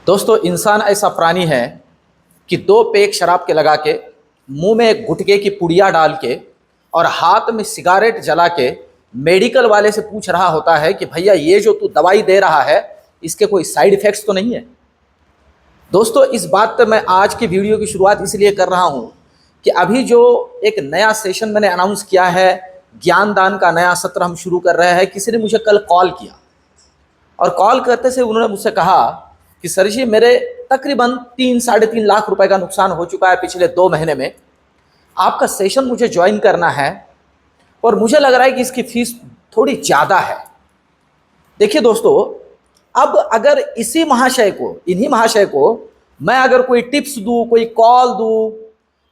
दोस्तों, इंसान ऐसा प्राणी है कि दो पेग शराब के लगा के, मुंह में एक गुटखे की पुड़िया डाल के और हाथ में सिगारेट जला के मेडिकल वाले से पूछ रहा होता है कि भैया ये जो तू दवाई दे रहा है इसके कोई साइड इफेक्ट्स तो नहीं है। दोस्तों, इस बात पर मैं आज की वीडियो की शुरुआत इसलिए कर रहा हूं कि अभी जो एक नया सेशन मैंने अनाउंस किया है, ज्ञान दान का नया सत्र हम शुरू कर रहे हैं। किसी ने मुझे कल कॉल किया और कॉल करते से उन्होंने मुझसे कहा कि सर जी, मेरे तकरीबन 3-3.5 लाख रुपए का नुकसान हो चुका है पिछले 2 महीने में। आपका सेशन मुझे ज्वाइन करना है और मुझे लग रहा है कि इसकी फीस थोड़ी ज़्यादा है। देखिए दोस्तों, अब अगर इन्हीं महाशय को मैं अगर कोई टिप्स दूं, कोई कॉल दूं,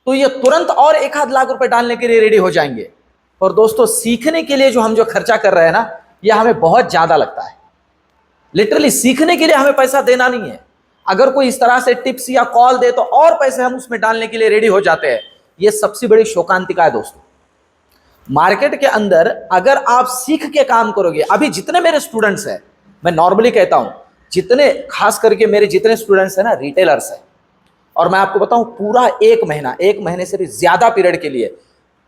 तो ये तुरंत और 1-8 लाख रुपए डालने के लिए रेडी हो जाएंगे। और दोस्तों, सीखने के लिए जो हम खर्चा कर रहे हैं ना, ये हमें बहुत ज़्यादा लगता है। लिटरली सीखने के लिए हमें पैसा देना नहीं है। अगर कोई इस तरह से टिप्स या कॉल दे तो और पैसे हम उसमें डालने के लिए रेडी हो जाते हैं। ये सबसे बड़ी शोकांतिका है दोस्तों। मार्केट के अंदर अगर आप सीख के काम करोगे, अभी जितने मेरे स्टूडेंट्स हैं, मैं नॉर्मली कहता हूं, जितने खास करके मेरे जितने स्टूडेंट्स हैं ना, रिटेलर्स हैं, और मैं आपको बताऊं पूरा 1 महीने से भी ज्यादा पीरियड के लिए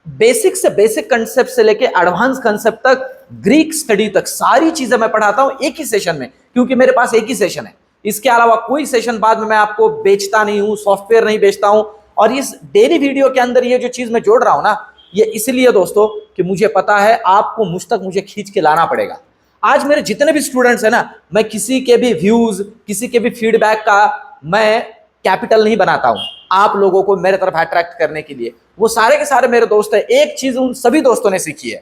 बेसिक से बेसिक कंसेप्ट से लेके एडवांस कंसेप्ट तक, ग्रीक स्टडी तक सारी चीजें मैं पढ़ाता हूं एक ही सेशन में, क्योंकि मेरे पास एक ही सेशन है। इसके अलावा कोई सेशन बाद में मैं आपको बेचता नहीं हूं, सॉफ्टवेयर नहीं बेचता हूं। और इस डेली वीडियो के अंदर ये जो चीज मैं जोड़ रहा हूं ना, ये इसलिए दोस्तों कि मुझे पता है आपको मुझ तक मुझे खींच के लाना पड़ेगा। आज मेरे जितने भी स्टूडेंट्स हैं ना, मैं किसी के भी व्यूज, किसी के भी फीडबैक का मैं कैपिटल नहीं बनाता हूं आप लोगों को मेरे तरफ अट्रैक्ट करने के लिए। वो सारे के सारे मेरे दोस्त हैं। एक चीज उन सभी दोस्तों ने सीखी है,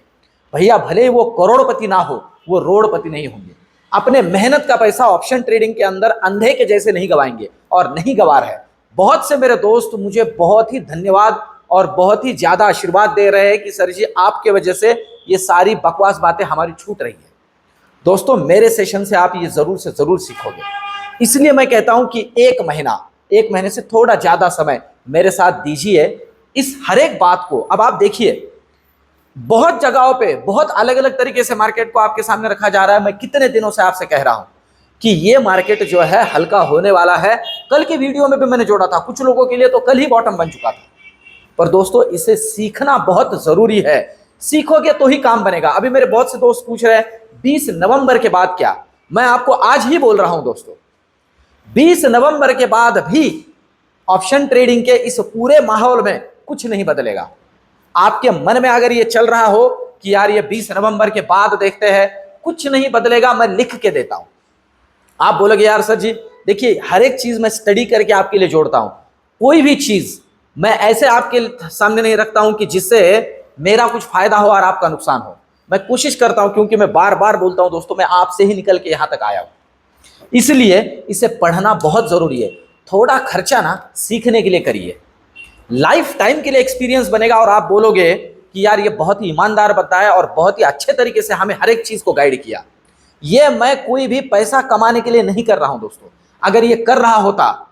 भैया भले वो करोड़पति ना हो, वो रोड़पति नहीं होंगे। अपने मेहनत का पैसा ऑप्शन ट्रेडिंग के अंदर अंधे के जैसे नहीं गवाएंगे, और नहीं गवा रहे। बहुत से मेरे दोस्त मुझे बहुत ही धन्यवाद और बहुत ही ज्यादा आशीर्वाद दे रहे हैं कि सर जी, आपके वजह से ये सारी बकवास बातें हमारी छूट रही है। दोस्तों, मेरे सेशन से आप ये जरूर से जरूर सीखोगे। इसलिए मैं कहता हूं कि 1 महीने से थोड़ा ज्यादा समय मेरे साथ दीजिए इस हर एक बात को। अब आप देखिए, बहुत जगहों पे बहुत अलग अलग तरीके से मार्केट को आपके सामने रखा जा रहा है। मैं कितने दिनों से आपसे कह रहा हूं कि ये मार्केट जो है हल्का होने वाला है। कल की वीडियो में भी मैंने जोड़ा था, कुछ लोगों के लिए तो कल ही बॉटम बन चुका था। पर दोस्तों, इसे सीखना बहुत जरूरी है। सीखोगे तो ही काम बनेगा। अभी मेरे बहुत से दोस्त पूछ रहे हैं 20 नवंबर के बाद क्या। मैं आपको आज ही बोल रहा हूं दोस्तों, 20 नवंबर के बाद भी ऑप्शन ट्रेडिंग के इस पूरे माहौल में कुछ नहीं बदलेगा। आपके मन में अगर ये चल रहा हो कि यार ये 20 नवंबर के बाद देखते हैं, कुछ नहीं बदलेगा। मैं लिख के देता हूं। आप बोलोगे यार सर जी, देखिए हर एक चीज मैं स्टडी करके आपके लिए जोड़ता हूं। कोई भी चीज मैं ऐसे आपके सामने नहीं रखता हूं कि जिससे मेरा कुछ फायदा हो और आपका नुकसान हो। मैं कोशिश करता हूं, क्योंकि मैं बार बार बोलता हूं दोस्तों, मैं आपसे ही निकल के यहां तक आया हूं। इसलिए इसे पढ़ना बहुत जरूरी है। थोड़ा खर्चा ना सीखने के लिए करिए, लाइफ टाइम के लिए एक्सपीरियंस बनेगा। और आप बोलोगे कि यार ये बहुत ही ईमानदार बंदा है और बहुत ही अच्छे तरीके से हमें हर एक चीज को गाइड किया। ये मैं कोई भी पैसा कमाने के लिए नहीं कर रहा हूं दोस्तों। अगर ये कर रहा होता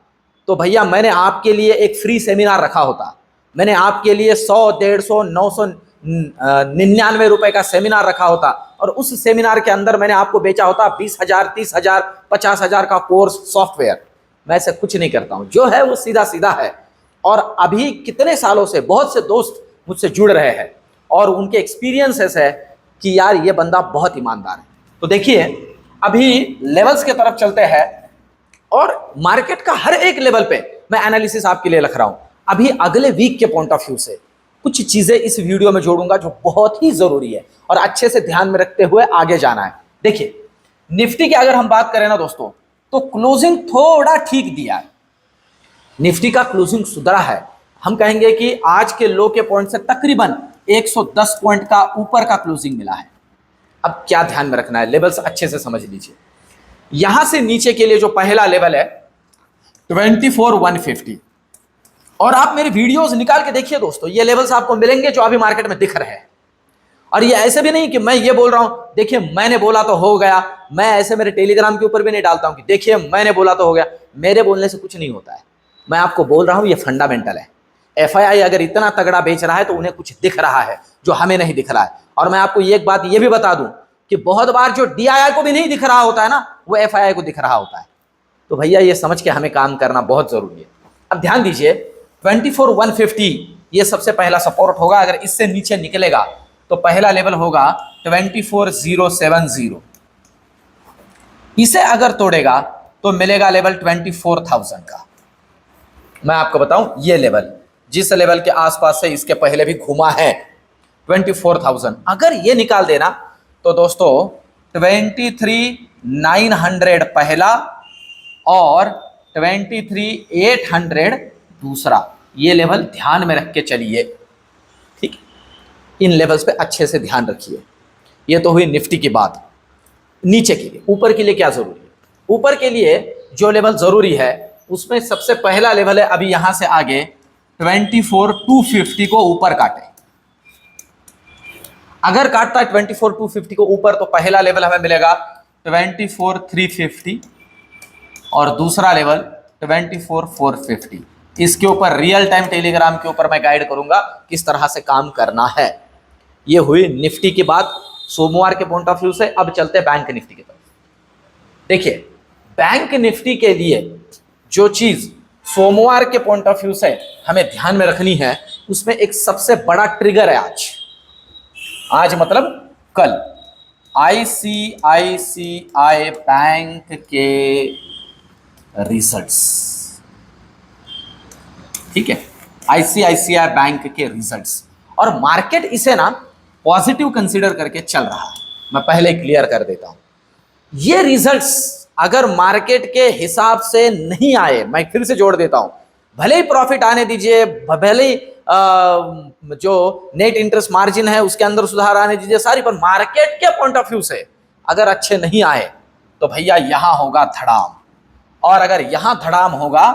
तो भैया मैंने आपके लिए एक फ्री सेमिनार रखा होता। मैंने आपके लिए 100, 150, 999 रुपए का सेमिनार रखा होता, और उस सेमिनार के अंदर मैंने आपको बेचा होता 20,000, 30,000, 50,000 का कोर्स सॉफ्टवेयर। मैं ऐसे कुछ नहीं करता हूं, जो है वो सीधा सीधा है। और अभी कितने सालों से बहुत से दोस्त मुझसे जुड़ रहे हैं और उनके एक्सपीरियंसेस है कि यार ये बंदा बहुत ईमानदार है। तो देखिए, अभी लेवल्स के तरफ चलते हैं और मार्केट का हर एक लेवल पे मैं एनालिसिस आपके लिए रख रहा हूं। अभी अगले वीक के पॉइंट ऑफ व्यू से कुछ चीजें इस वीडियो में जोड़ूंगा जो बहुत ही जरूरी है और अच्छे से ध्यान में रखते हुए आगे जाना है। देखिए, निफ्टी की अगर हम बात करें ना दोस्तों, तो क्लोजिंग थोड़ा ठीक दिया है। निफ्टी का क्लोजिंग सुधरा है। हम कहेंगे कि आज के लो के पॉइंट से तकरीबन 110 पॉइंट का ऊपर का क्लोजिंग मिला है। अब क्या ध्यान में रखना है, लेवल्स अच्छे से समझ लीजिए। यहां से नीचे के लिए जो पहला लेवल है 24,150, और आप मेरे वीडियोस निकाल के देखिए दोस्तों, ये लेवल्स आपको मिलेंगे जो अभी मार्केट में दिख रहे हैं। और ये ऐसे भी नहीं कि मैं ये बोल रहा हूं, देखिए मैंने बोला तो हो गया। मैं ऐसे मेरे टेलीग्राम के ऊपर भी नहीं डालता हूं कि देखिए मैंने बोला तो हो गया। मेरे बोलने से कुछ नहीं होता है। मैं आपको बोल रहा हूं, ये फंडामेंटल है। एफआईआई अगर इतना तगड़ा बेच रहा है तो उन्हें कुछ दिख रहा है जो हमें नहीं दिख रहा है। और मैं आपको एक बात ये भी बता दूं कि बहुत बार जो डीआईआई को भी नहीं दिख रहा होता है ना, वो एफआईआई को दिख रहा होता है। तो भैया ये समझ के हमें काम करना बहुत जरूरी है। अब ध्यान दीजिए 24,150 ये सबसे पहला सपोर्ट होगा। अगर इससे नीचे निकलेगा तो पहला लेवल होगा 24,070। इसे अगर तोड़ेगा तो मिलेगा लेवल 24,000 का। मैं आपको बताऊं ये लेवल जिस लेवल के आसपास से इसके पहले भी घुमा है 24,000, अगर ये निकाल देना तो दोस्तों 23,900 पहला और 23,800 दूसरा, ये लेवल ध्यान में रख के चलिए। ठीक, इन लेवल्स पे अच्छे से ध्यान रखिए। ये तो हुई निफ्टी की बात। नीचे के लिए, ऊपर के लिए क्या जरूरी है? ऊपर के लिए जो लेवल जरूरी है उसमें सबसे पहला लेवल है अभी यहां से आगे 24,250 को ऊपर काटे। अगर काटता है 24,250 को ऊपर तो पहला लेवल हमें मिलेगा 24,350 और दूसरा लेवल 24,450। इसके ऊपर रियल टाइम टेलीग्राम के ऊपर मैं गाइड करूंगा किस तरह से काम करना है। ये हुई निफ्टी की बात सोमवार के पॉइंट ऑफ व्यू से। अब चलते हैं बैंक निफ्टी की तरफ। देखिए बैंक निफ्टी के लिए जो चीज सोमवार के पॉइंट ऑफ व्यू से हमें ध्यान में रखनी है उसमें एक सबसे बड़ा ट्रिगर है आज मतलब कल आईसीआईसीआई बैंक के रिजल्ट्स। ठीक है, आईसीआईसीआई बैंक के रिजल्ट्स और मार्केट इसे ना पॉजिटिव कंसीडर करके चल रहा है। मैं पहले क्लियर कर देता हूं, ये रिजल्ट्स अगर मार्केट के हिसाब से नहीं आए, मैं फिर से जोड़ देता हूं, भले ही प्रॉफिट आने दीजिए, भले ही जो नेट इंटरेस्ट मार्जिन है उसके अंदर सुधार आने दीजिए सारी, पर मार्केट के पॉइंट ऑफ व्यू से अगर अच्छे नहीं आए तो भैया यहां होगा धड़ाम। और अगर यहां धड़ाम होगा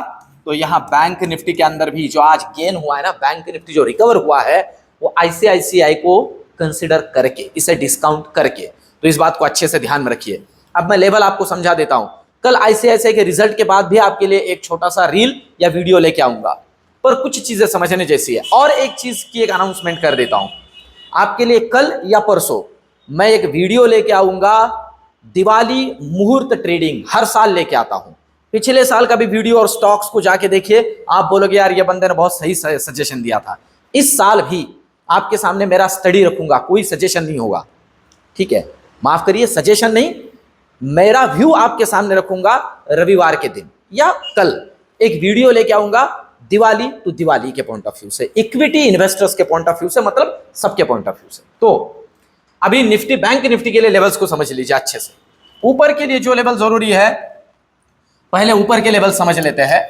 तो यहां बैंक निफ्टी के अंदर भी जो आज गेन हुआ है ना, बैंक निफ्टी जो रिकवर हुआ है वो आईसीआईसीआई को कंसिडर करके, इसे डिस्काउंट करके। तो इस बात को अच्छे से ध्यान में रखिए। अब मैं लेवल आपको समझा देता हूं। कल आईसीआईसीआई के रिजल्ट के बाद भी आपके लिए एक छोटा सा रील या वीडियो लेके आऊंगा, पर कुछ चीजें समझने जैसी है। और एक चीज की एक अनाउंसमेंट कर देता हूं आपके लिए, कल या परसों मैं एक वीडियो लेके आऊंगा। दिवाली मुहूर्त ट्रेडिंग हर साल लेके आता हूं। पिछले साल का भी वीडियो और स्टॉक्स को जाके देखिए, आप बोलोगे यार ये बंदे ने बहुत सही सजेशन दिया था। इस साल भी आपके सामने मेरा स्टडी रखूंगा, कोई सजेशन नहीं होगा। ठीक है, माफ करिए, सजेशन नहीं, मेरा व्यू आपके सामने रखूंगा। रविवार के दिन या कल एक वीडियो लेके आऊंगा दिवाली टू दिवाली के पॉइंट ऑफ व्यू से, इक्विटी इन्वेस्टर्स के पॉइंट ऑफ व्यू से, मतलब सबके पॉइंट ऑफ व्यू से। तो अभी निफ्टी, बैंक निफ्टी के लिए लेवल्स को समझ लीजिए अच्छे से। ऊपर के लिए जो लेवल जरूरी है, पहले ऊपर के लेवल समझ लेते हैं।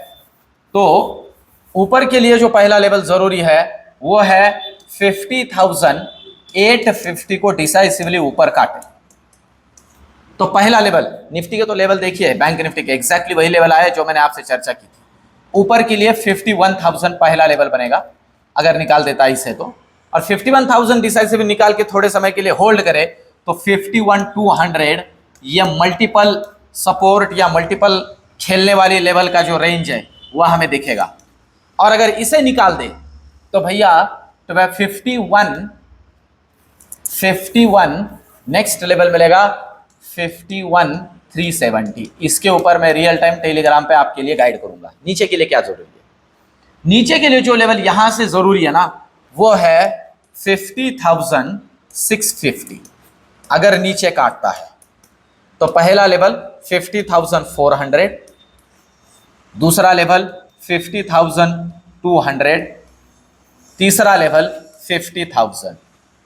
तो ऊपर के लिए जो पहला लेवल जरूरी है वो है 50,850 को डिसाइसिवली ऊपर काटे। तो पहला लेवल निफ्टी के, तो लेवल देखिए बैंक निफ्टी के एग्जैक्टली वही लेवल आया जो मैंने आपसे चर्चा की थी। ऊपर के लिए 51,000 पहला लेवल बनेगा अगर निकाल देता है इसे तो, और 51,000 डिसाइसिवली निकाल के थोड़े समय के लिए होल्ड करे तो 51,200 ये मल्टीपल सपोर्ट या मल्टीपल खेलने वाली लेवल का जो रेंज है वह हमें दिखेगा। और अगर इसे निकाल दे तो भैया तो वह 51 नेक्स्ट लेवल मिलेगा 51,370। इसके ऊपर मैं रियल टाइम टेलीग्राम पे आपके लिए गाइड करूंगा। नीचे के लिए क्या जरूरी है? नीचे के लिए जो लेवल यहां से जरूरी है ना वो है 50,650। अगर नीचे काटता है तो पहला लेवल 50,400, दूसरा लेवल 50,200, तीसरा लेवल 50,000।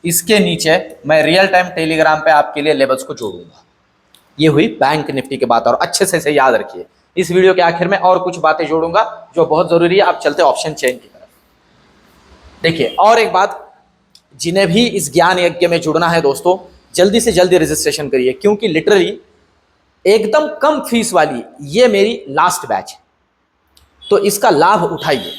इसके नीचे मैं रियल टाइम टेलीग्राम पे आपके लिए लेवल्स को जोड़ूंगा। ये हुई बैंक निफ्टी की बात, और अच्छे से याद रखिए। इस वीडियो के आखिर में और कुछ बातें जोड़ूंगा जो बहुत जरूरी है। आप चलते ऑप्शन चेन की तरफ। देखिए और एक बात, जिन्हें भी इस ज्ञान यज्ञ में जुड़ना है दोस्तों, जल्दी से जल्दी रजिस्ट्रेशन करिए, क्योंकि लिटरली एकदम कम फीस वाली ये मेरी लास्ट बैच है। तो इसका लाभ उठाइए।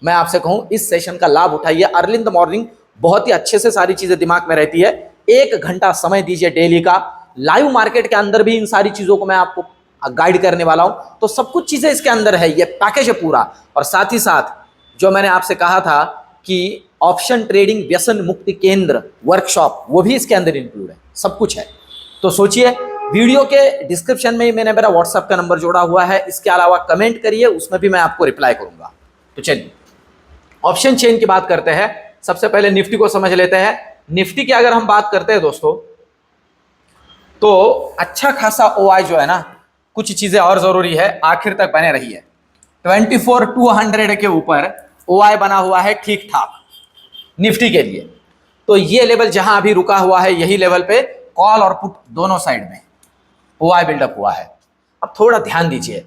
मैं आपसे कहूं इस सेशन का लाभ उठाइए। अर्ली इन द मॉर्निंग बहुत ही अच्छे से सारी चीजें दिमाग में रहती है। 1 घंटा समय दीजिए डेली का। लाइव मार्केट के अंदर भी इन सारी चीजों को मैं आपको गाइड करने वाला हूं। तो सब कुछ चीजें इसके अंदर है, ये पैकेज है पूरा। और साथ ही साथ जो मैंने आपसे कहा था कि ऑप्शन ट्रेडिंग व्यसन मुक्ति केंद्र वर्कशॉप, वो भी इसके अंदर इंक्लूड है। सब कुछ है। तो सोचिए वीडियो के डिस्क्रिप्शन में ही मैंने मेरा व्हाट्सएप का नंबर जोड़ा हुआ है, इसके अलावा कमेंट करिए, उसमें भी मैं आपको रिप्लाई करूंगा। तो चलिए ऑप्शन चेन की बात करते हैं। सबसे पहले निफ्टी को समझ लेते हैं। निफ्टी की अगर हम बात करते हैं दोस्तों, तो अच्छा खासा ओआई जो है ना, कुछ चीजें और जरूरी है, आखिर तक बने रही है। 24,200 के ऊपर ओआई बना हुआ है ठीक ठाक निफ्टी के लिए। तो ये लेवल जहां अभी रुका हुआ है, यही लेवल पे कॉल और पुट दोनों साइड में ओआई बिल्डअप हुआ है। अब थोड़ा ध्यान दीजिए,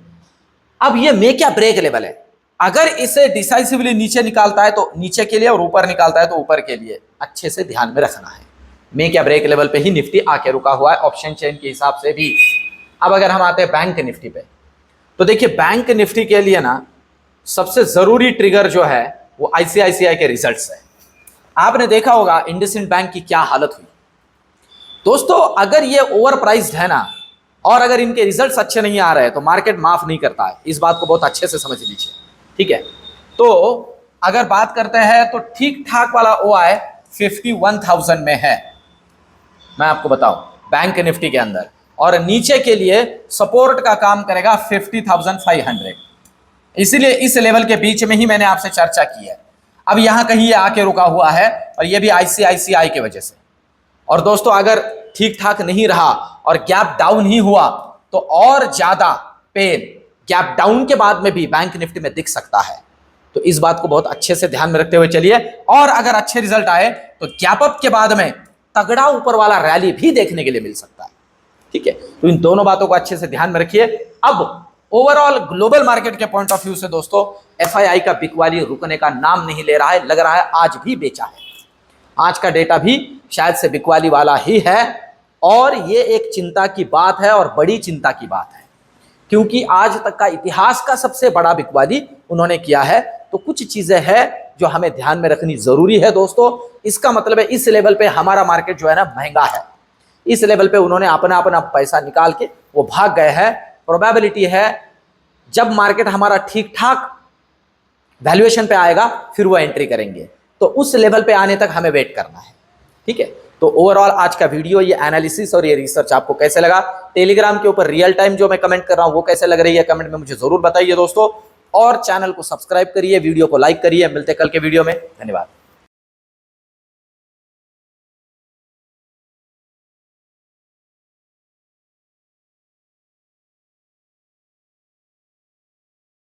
अब ये मेक या ब्रेक लेवल है। अगर इसे डिसाइसिवली नीचे निकालता है तो नीचे के लिए, और ऊपर निकालता है तो ऊपर के लिए, अच्छे से ध्यान में रखना है। मेक या ब्रेक लेवल पे ही निफ्टी आके रुका हुआ है ऑप्शन चेन के हिसाब से भी। अब अगर हम आते हैं बैंक निफ्टी पे, तो देखिए बैंक निफ्टी के लिए ना सबसे जरूरी ट्रिगर जो है वो आईसीआईसीआई के रिजल्ट्स है। आपने देखा होगा इंडसइंड बैंक की क्या हालत हुई दोस्तों। अगर ये ओवर प्राइस्ड है ना, और अगर इनके रिजल्ट्स अच्छे नहीं आ रहे हैं, तो मार्केट माफ नहीं करता है। इस बात को बहुत अच्छे से समझ लीजिए, ठीक है। तो अगर बात करते हैं तो ठीक ठाक वाला ओआई 51,000 में है, मैं आपको बताऊं, बैंक निफ्टी के अंदर। और नीचे के लिए सपोर्ट का काम करेगा 50,500। इसीलिए इस लेवल के बीच में ही मैंने आपसे चर्चा की है। अब यहां कहीं ये आके रुका हुआ है, और ये भी आईसीआईसीआई की वजह से। और दोस्तों अगर ठीक ठाक नहीं रहा और गैप डाउन ही हुआ, तो और ज्यादा पेन गैप डाउन के बाद में भी बैंक निफ्टी में दिख सकता है। तो इस बात को बहुत अच्छे से ध्यान में रखते हुए चलिए। और अगर अच्छे रिजल्ट आए तो गैप अप के बाद में तगड़ा ऊपर वाला रैली भी देखने के लिए मिल सकता है, ठीक है। तो इन दोनों बातों को अच्छे से ध्यान में रखिए। अब ओवरऑल ग्लोबल मार्केट के पॉइंट ऑफ व्यू से दोस्तों, एफआईआई का बिकवाली रुकने का नाम नहीं ले रहा है। लग रहा है आज भी बेचा है, आज का डेटा भी शायद से बिकवाली वाला ही है। और ये एक चिंता की बात है, और बड़ी चिंता की बात है, क्योंकि आज तक का इतिहास का सबसे बड़ा बिकवाली उन्होंने किया है। तो कुछ चीजें हैं जो हमें ध्यान में रखनी जरूरी है दोस्तों। इसका मतलब है इस लेवल पे हमारा मार्केट जो है ना महंगा है। इस लेवल पे उन्होंने अपना अपना पैसा निकाल के वो भाग गए हैं। प्रोबेबिलिटी है जब मार्केट हमारा ठीक ठाक वैल्यूएशन पे आएगा, फिर वो एंट्री करेंगे। तो उस लेवल पे आने तक हमें वेट करना है, ठीक है। तो ओवरऑल आज का वीडियो, ये एनालिसिस और ये रिसर्च आपको कैसे लगा? टेलीग्राम के ऊपर रियल टाइम जो मैं कमेंट कर रहा हूं वो कैसे लग रही है, कमेंट में मुझे जरूर बताइए दोस्तों। और चैनल को सब्सक्राइब करिए, वीडियो को लाइक करिए। मिलते कल के वीडियो में, धन्यवाद।